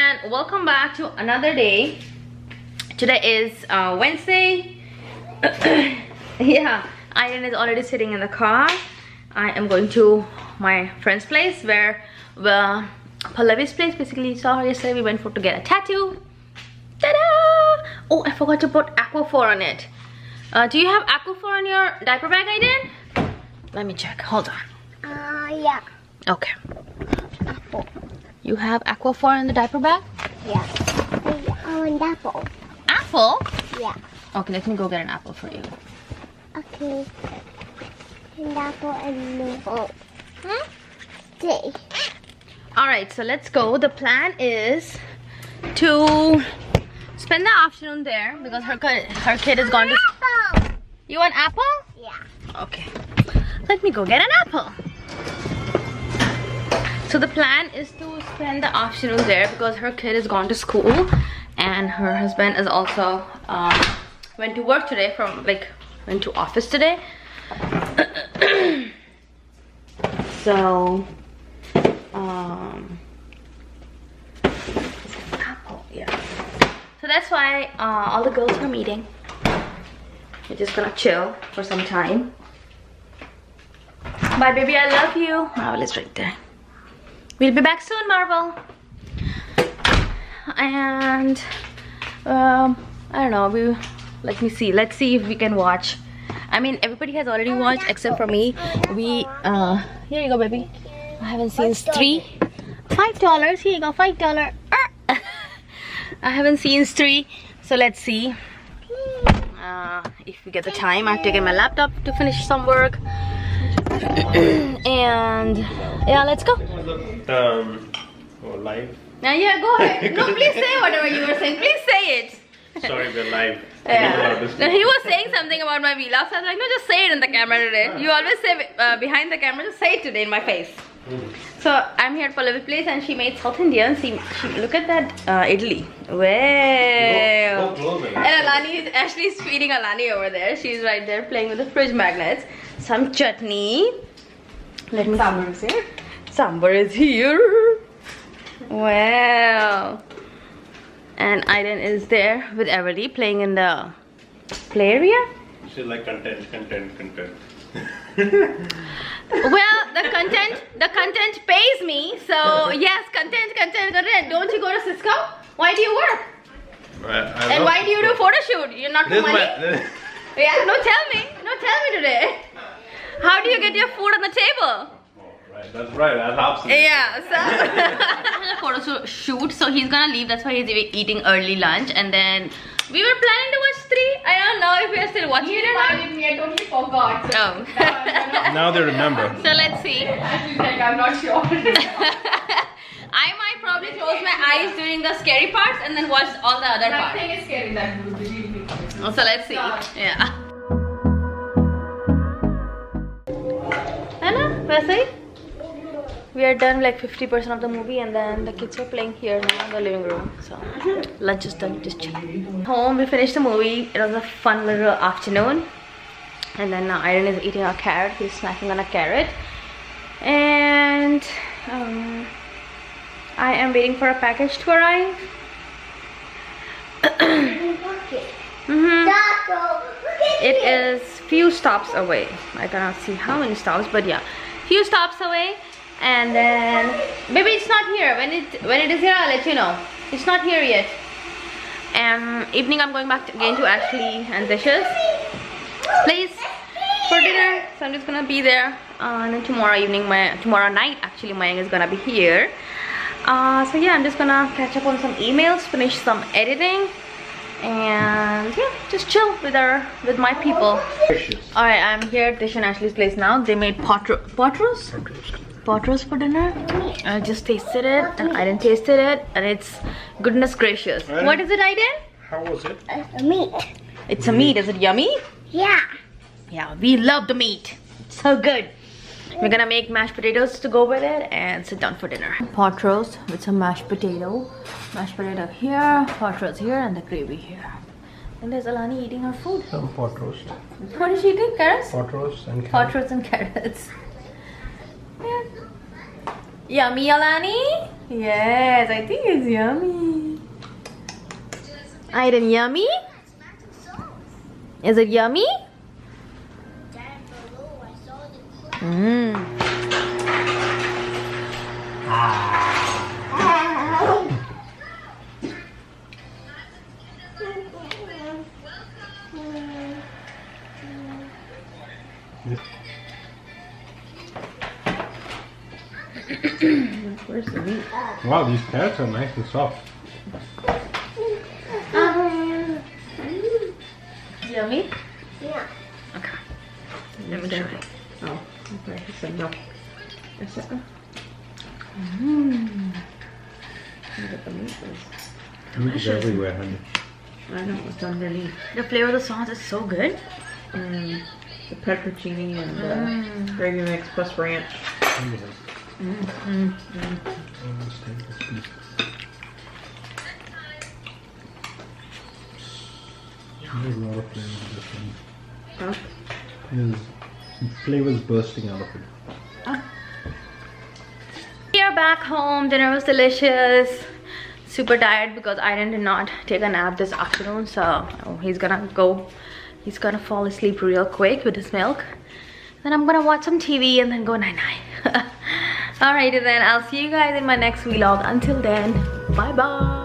and welcome back to another day. Today is Wednesday. Yeah, Aiden is already sitting in the car. I am going to my friend's place, where Pallavi's place. Basically, you saw her yesterday. We went to get a tattoo. Ta-da! Oh, I forgot to put Aquaphor on it. Do you have Aquaphor on your diaper bag, Aiden? Let me check. Hold on. Yeah. Okay. Apple. You have Aquaphor in the diaper bag? Yeah. An apple. Apple? Yeah. Okay, let me go get an apple for you. Okay. An apple and noodle. See. Alright, so let's go. The plan is to spend the afternoon there because her kid is gone to... Apple. You want apple? Yeah. Okay. Let me go get an apple. So the plan is to spend the afternoon there because her kid is gone to school and her husband is also went to work today went to office today. So apple, yeah. So that's why all the girls are meeting. We're just gonna chill for some time. Bye baby, I love you. Marvel is right there. We'll be back soon, Marvel. And I don't know, let me see. Let's see if we can watch. I mean, everybody has already watched except for me. Here you go, baby. I haven't seen $3. Here you go, $5. I haven't seen 3. So let's see if we get the time. I've taken my laptop to finish some work. And yeah, let's go. Live. Now, yeah, go ahead. No, please say whatever you were saying. Please say it. Sorry, we're live. Yeah. No, he was saying something about my vlog, so I was like, no, just say it in the camera today. You always say behind the camera, just say it today in my face. So I'm here at Pallavi's place and she made South Indian. See, look at that idli. Wow. Go And Alani, Ashley's feeding Alani over there. She's right there playing with the fridge magnets. Some chutney. Let me Sambar is here. Sambar is here. Wow. And Aiden is there with Everly playing in the play area. She's like content. Well, the content pays me, so yes, content. Don't you go to Cisco? Why do you work? And why do you do photo shoot? You're not for money? Yeah, no, tell me today. How do you get your food on the table? Right, that's right. That's absolutely. Yeah, so photo shoot, so he's gonna leave. That's why he's eating early lunch, and then we were planning to watch 3. I don't know if we're still watching it or not. I totally forgot. Oh. Now they remember. So let's see. I'm not sure. I might probably close my eyes during the scary parts and then watch all the other parts. Nothing is scary that movie, believe me. So let's see. Yeah. Anna, वैसे we are done like 50% of the movie, and then the kids are playing here now in the living room. So lunch is done, just chilling. Home, we finished the movie. It was a fun little afternoon. And then now Aiden is eating a carrot. He's snacking on a carrot. And I am waiting for a package to arrive. It is few stops away. I cannot see how many stops, but yeah, few stops away. And then maybe it's not here. When it is here, I'll let you know. It's not here yet. And evening I'm going back again to Ashley and Dishes place for dinner. So I'm just gonna be there. And then tomorrow night actually Mayang is gonna be here. So yeah, I'm just gonna catch up on some emails, finish some editing, and yeah, just chill with my people. Alright, I'm here at Dish and Ashley's place now. They made pot roast for dinner. I just tasted it and Aiden tasted it, and it's goodness gracious. Right. What is it, Aiden? How was it? It's a meat. It's a meat. Is it yummy? Yeah. Yeah, we love the meat. It's so good. We're gonna make mashed potatoes to go with it and sit down for dinner. Pot roast with some mashed potato. Mashed potato here, pot roast here, and the gravy here. And there's Alani eating her food. Some pot roast. What is she eating? Carrots? Pot roast and carrot. Pot roast and carrots. Yeah. Yummy, Alani? Yes, I think it's yummy. Aiden, yummy? Is it yummy? Mmm. Where's the meat? Wow, these carrots are nice and soft. Yummy? Yeah. Okay. Let me try. Oh, okay. He said no. I said, oh. Look at the meat is. Meat is everywhere, honey. I know it's underneath. The flavor of the sauce is so good. The pepperoni and gravy mix plus ranch. Honey has- Let's take this piece. There's a lot of flavor in this one. Huh? There's some flavors bursting out of it. We are back home. Dinner was delicious. Super tired because Aiden did not take a nap this afternoon, so he's gonna fall asleep real quick with his milk. Then I'm gonna watch some TV and then go night-night. Alrighty then, I'll see you guys in my next vlog. Until then, bye bye.